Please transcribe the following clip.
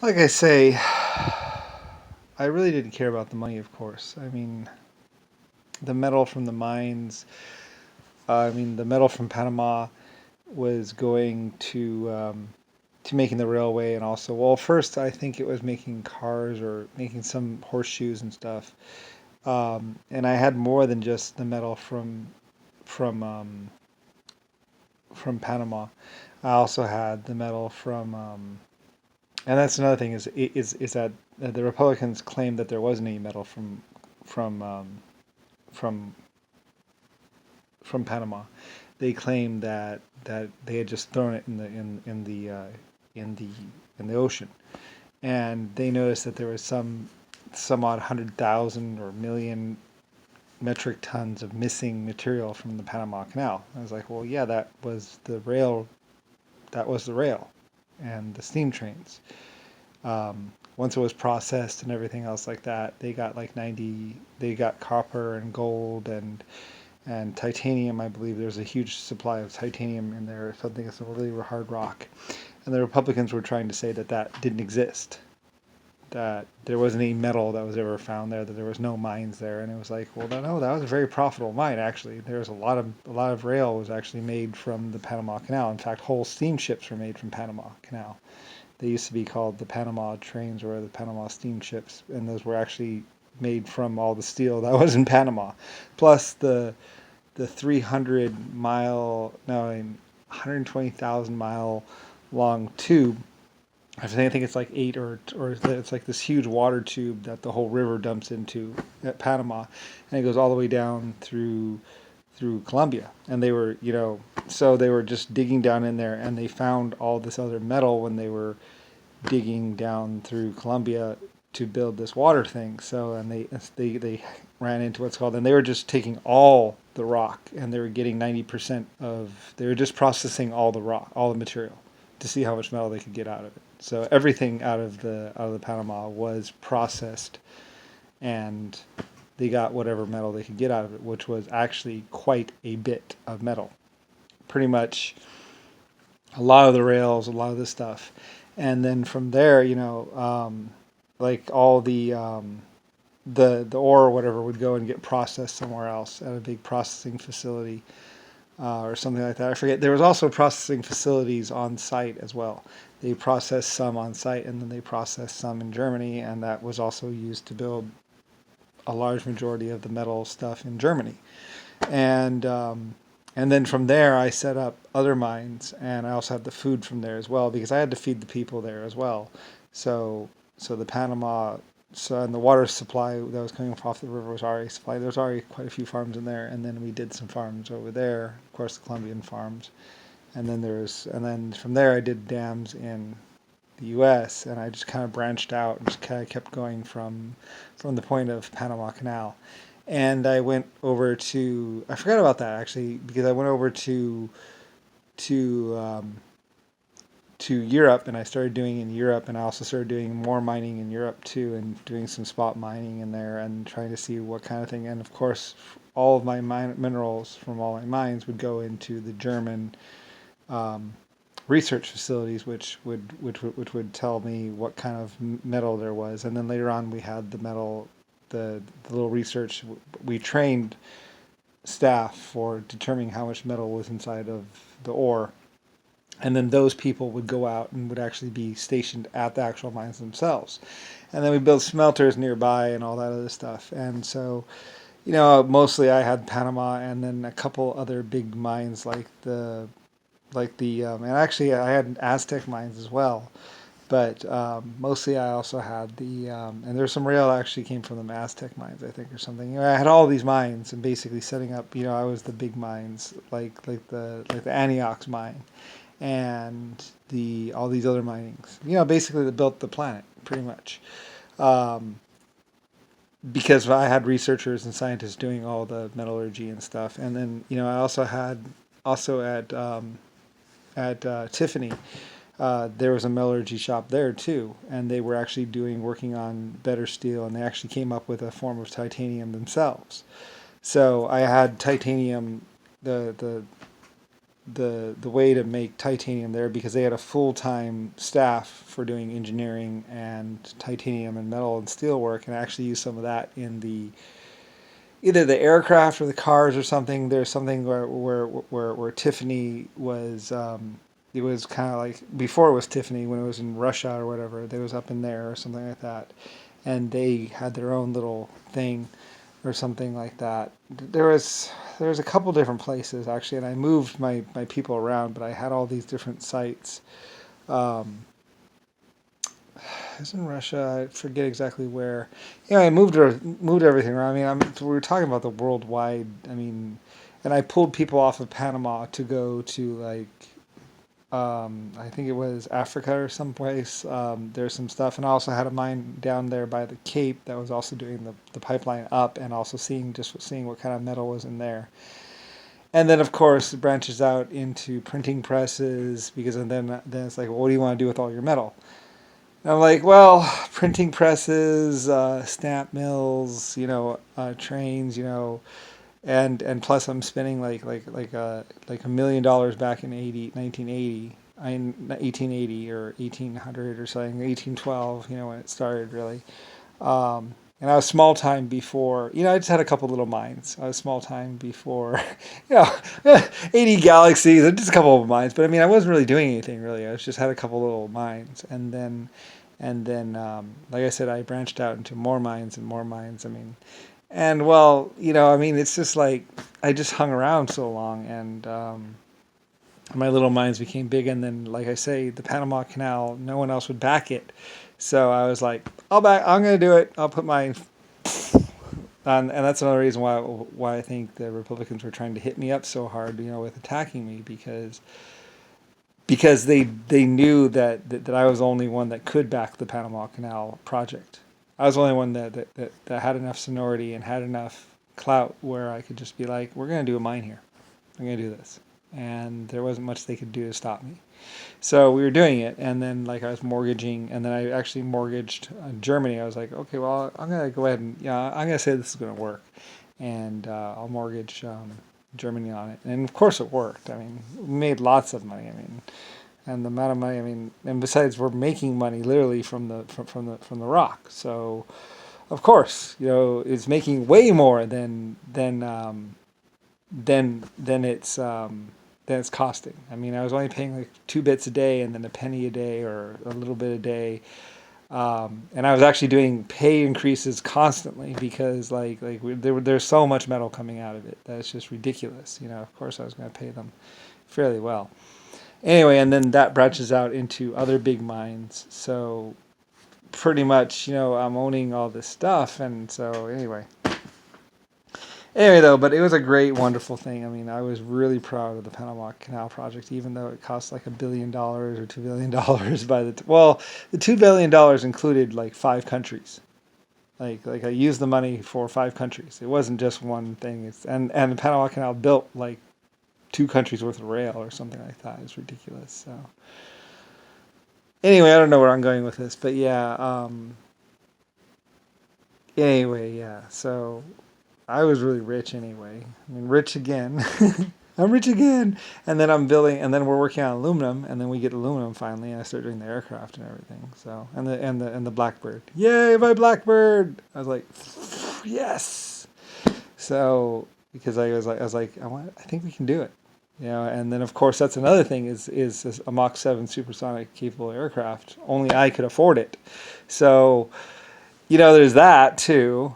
Like I say, I really didn't care about the money, of course. I mean, the metal from the mines, the metal from Panama was going to making the railway, and also, well, first I think it was making cars or making some horseshoes and stuff. And I had more than just the metal from from Panama. I also had the metal from, and that's another thing is that the Republicans claimed that there wasn't any metal from from from Panama. They claimed that they had just thrown it in the in the ocean, and they noticed that there was some odd 100,000 or million metric tons of missing material from the Panama Canal. I was like, well, yeah, that was the rail. That was the rail, and the steam trains. Once it was processed and everything else like that, they got like 90. They got copper and gold and titanium. I believe there's a huge supply of titanium in there. Something that's a really hard rock, and the Republicans were trying to say that that didn't exist, that there wasn't any metal that was ever found there, that there was no mines there, and it was like, well, no, that was a very profitable mine actually. There was a lot of rail was actually made from the Panama Canal. In fact, whole steamships were made from Panama Canal. They used to be called the Panama trains or the Panama steamships, and those were actually made from all the steel that was in Panama, plus the 300 mile, no, 120,000 mile long tube. I think it's like eight or it's like this huge water tube that the whole river dumps into at Panama, and it goes all the way down through Colombia. And they were, so they were just digging down in there, and they found all this other metal when they were digging down through Colombia to build this water thing. So, and they ran into what's called, and they were just taking all the rock, and they were getting 90% of. They were just processing all the rock, all the material, to see how much metal they could get out of it. So everything out of the Panama was processed, and they got whatever metal they could get out of it, which was actually quite a bit of metal. Pretty much a lot of the rails, a lot of the stuff, and then from there, like all the ore or whatever would go and get processed somewhere else at a big processing facility, or something like that. I forget. There was also processing facilities on site as well. They processed some on site, and then they processed some in Germany, and that was also used to build a large majority of the metal stuff in Germany. And and then from there, I set up other mines, and I also had the food from there as well because I had to feed the people there as well. So the Panama, and the water supply that was coming off the river was already supplied. There was already quite a few farms in there, and then we did some farms over there, of course, the Colombian farms, and then from there I did dams in the U.S., and I just kind of branched out and just kind of kept going from the point of Panama Canal. And I went over to, I forgot about that actually, because I went over to to Europe, and I started doing in Europe, and I also started doing more mining in Europe too, and doing some spot mining in there, and trying to see what kind of thing. And of course, all of my minerals from all my mines would go into the German um, research facilities, which would tell me what kind of metal there was. And then later on, we had the metal, the little research. We trained staff for determining how much metal was inside of the ore, and then those people would go out and would actually be stationed at the actual mines themselves. And then we built smelters nearby and all that other stuff. And so, mostly I had Panama, and then a couple other big mines and actually I had Aztec mines as well. But mostly I also had and there's some rail that actually came from the Aztec mines, I think, or something. I had all these mines and basically setting up. I was the big mines, like the Antioch mine, and the all these other minings. Basically that built the planet pretty much. Um, because I had researchers and scientists doing all the metallurgy and stuff, and then I also had also at Tiffany. There was a metallurgy shop there too, and they were actually working on better steel, and they actually came up with a form of titanium themselves. So I had titanium, the the way to make titanium there, because they had a full-time staff for doing engineering and titanium and metal and steel work, and I actually used some of that in the either the aircraft or the cars or something. There's something where Tiffany was. It was kind of like before it was Tiffany, when it was in Russia or whatever. They was up in there or something like that, and they had their own little thing or something like that. There was a couple different places actually, and I moved my people around, but I had all these different sites. Um, it was in Russia. I forget exactly where. Yeah, I moved everything around. I mean, we were talking about the worldwide. I mean, and I pulled people off of Panama to go to like I think it was Africa or someplace. There's some stuff, and I also had a mine down there by the Cape that was also doing the pipeline up, and also seeing what kind of metal was in there. And then of course it branches out into printing presses, because then it's like, well, what do you want to do with all your metal? And I'm like, well, printing presses, stamp mills, trains, and plus I'm spending like $1 million back in 1980, 1880 or 1800 or something, 1812, when it started really. And I was small time before, I just had a couple little mines. I was small time before, you know, 80 galaxies, and just a couple of mines. But I mean, I wasn't really doing anything really. I was just had a couple little mines, and then, like I said, I branched out into more mines and more mines. I mean, and well, I mean, it's just like I just hung around so long, and my little mines became big. And then, like I say, the Panama Canal, no one else would back it, so I was like, I'm going to do it. I'll put my and that's another reason why I think the Republicans were trying to hit me up so hard, with attacking me, because they knew that I was the only one that could back the Panama Canal project. I was the only one that had enough seniority and had enough clout where I could just be like, we're going to do a mine here. I'm going to do this. And there wasn't much they could do to stop me. So we were doing it, and then like I was mortgaging, and then I actually mortgaged Germany. I was like, okay, well, I'm going to go ahead and, I'm going to say this is going to work. And I'll mortgage Germany on it. And of course it worked. I mean, we made lots of money. I mean, and the amount of money, I mean, and besides, we're making money literally from the rock. So, of course, it's making way more than it's costing. I mean, I was only paying like 2 bits a day, and then a penny a day, or a little bit a day. And I was actually doing pay increases constantly, because there's so much metal coming out of it that it's just ridiculous. Of course I was going to pay them fairly well. Anyway, and then that branches out into other big mines. So pretty much, I'm owning all this stuff. And so anyway, though, but it was a great, wonderful thing. I mean, I was really proud of the Panama Canal project, even though it cost like $1 billion or $2 billion the $2 billion included like 5 countries. Like I used the money for 5 countries. It wasn't just one thing. And the Panama Canal built like 2 countries worth of rail or something like that. It's ridiculous. So anyway, I don't know where I'm going with this, but yeah. Anyway, yeah. So I was really rich anyway. I mean, rich again. I'm rich again. And then I'm building, and then we're working on aluminum, and then we get aluminum finally, and I start doing the aircraft and everything. So and the Blackbird. Yay, my Blackbird! I was like, yes. So because I was like, I think we can do it. And then of course that's another thing is a Mach 7 supersonic capable aircraft. Only I could afford it. So, there's that too.